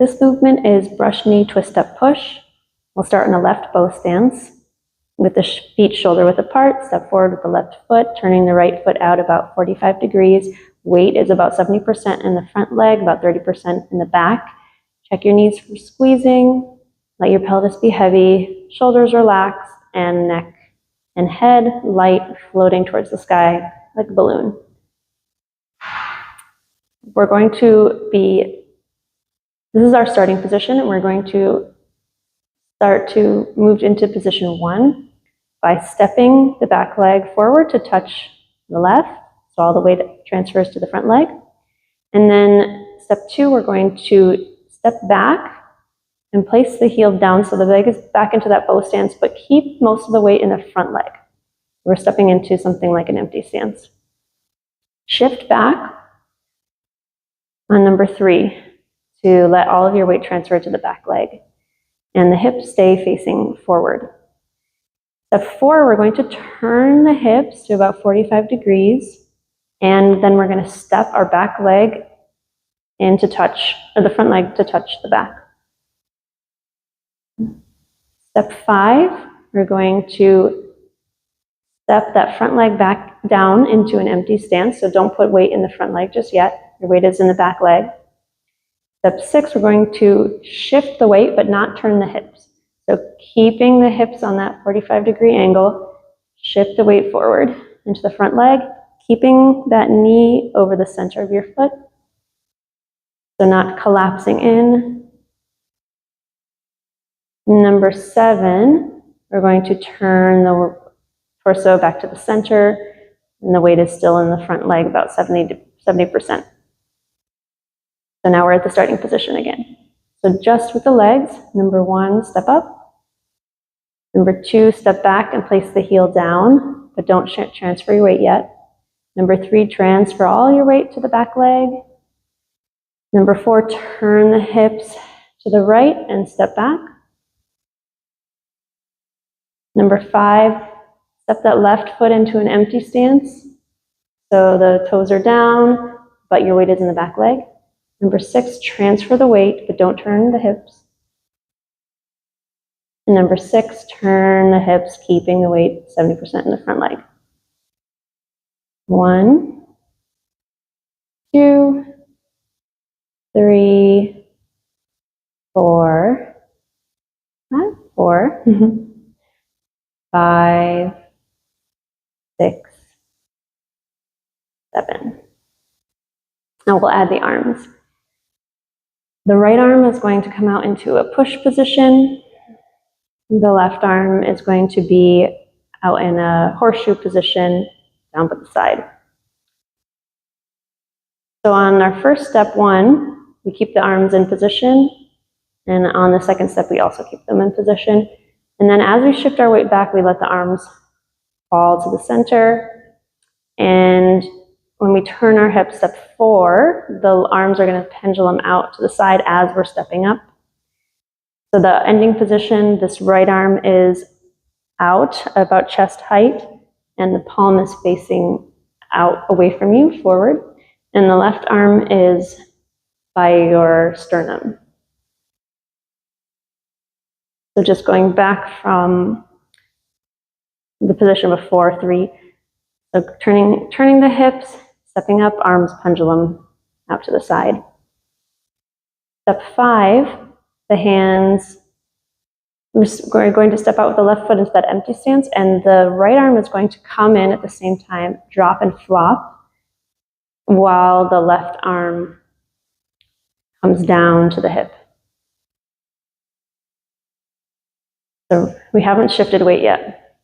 This movement is brush knee, twist up, push. We'll start in a left bow stance with the feet shoulder width apart. Step forward with the left foot, turning the right foot out about 45 degrees. Weight is about 70% in the front leg, about 30% in the back. Check your knees for squeezing. Let your pelvis be heavy, shoulders relaxed, and neck and head light, floating towards the sky like a balloon. We're going to be, this is our starting position, and we're going to start to move into position 1 by stepping the back leg forward to touch the left, so all the weight transfers to the front leg. And then step 2, we're going to step back and place the heel down so the leg is back into that bow stance, but keep most of the weight in the front leg. We're stepping into something like an empty stance. Shift back on number 3 to let all of your weight transfer to the back leg, and the hips stay facing forward. Step 4, we're going to turn the hips to about 45 degrees, and then we're going to step our back leg in to touch, or the front leg to touch the back. Step 5, we're going to step that front leg back down into an empty stance, so don't put weight in the front leg just yet. Your weight is in the back leg. Step 6, we're going to shift the weight but not turn the hips. So keeping the hips on that 45-degree angle, shift the weight forward into the front leg, keeping that knee over the center of your foot, so not collapsing in. Number 7, we're going to turn the torso back to the center, and the weight is still in the front leg, about 70%. So now we're at the starting position again. So just with the legs, number 1, step up. Number 2, step back and place the heel down, but don't transfer your weight yet. Number 3, transfer all your weight to the back leg. Number 4, turn the hips to the right and step back. Number 5, step that left foot into an empty stance. So the toes are down, but your weight is in the back leg. Number 6, transfer the weight, but don't turn the hips. And number 6, turn the hips, keeping the weight 70% in the front leg. 1, 2, 3, 4, 5, 6, 7. Now we'll add the arms. The right arm is going to come out into a push position. The left arm is going to be out in a horseshoe position down by the side. So on our first step 1, we keep the arms in position, and on the second step we also keep them in position. And then as we shift our weight back, we let the arms fall to the center, and when we turn our hips, step 4, the arms are going to pendulum out to the side as we're stepping up. So the ending position, this right arm is out about chest height, and the palm is facing out away from you, forward. And the left arm is by your sternum. So just going back from the position before, 3. So turning the hips, stepping up, arms pendulum out to the side. Step 5, the hands, we're going to step out with the left foot into that empty stance, and the right arm is going to come in at the same time, drop and flop, while the left arm comes down to the hip. So we haven't shifted weight yet.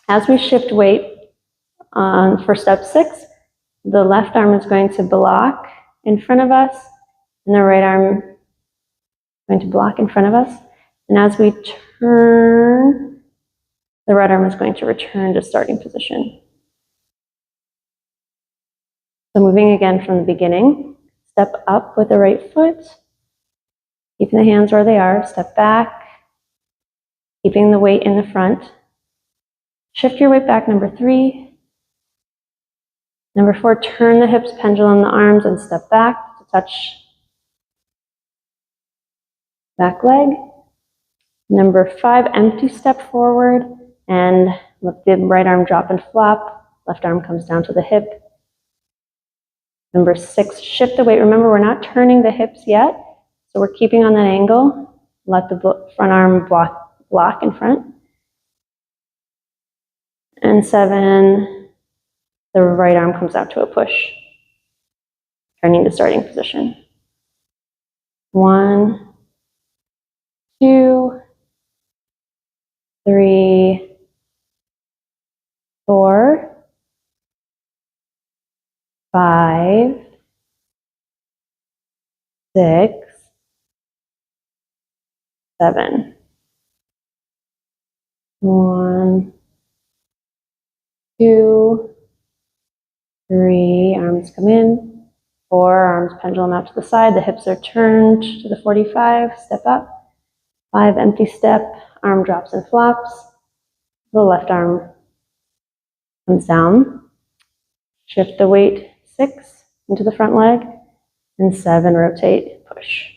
As we shift weight for step 6, the left arm is going to block in front of us, and the right arm is going to block in front of us. And as we turn, the right arm is going to return to starting position. So moving again from the beginning, step up with the right foot, keeping the hands where they are, step back, keeping the weight in the front. Shift your weight back, number 3. Number 4, turn the hips, pendulum the arms, and step back to touch back leg. Number 5, empty step forward and let the right arm drop and flop. Left arm comes down to the hip. Number 6, shift the weight. Remember, we're not turning the hips yet, so we're keeping on that angle. Let the front arm block in front. And 7, the right arm comes out to a push, turning to starting position. 1, 2, 3, 4, 5, 6, 7. 1, 2, 3, arms come in. 4, arms pendulum out to the side. The hips are turned to the 45, step up. 5, empty step, arm drops and flops. The left arm comes down. Shift the weight. 6, into the front leg. And 7, rotate, push.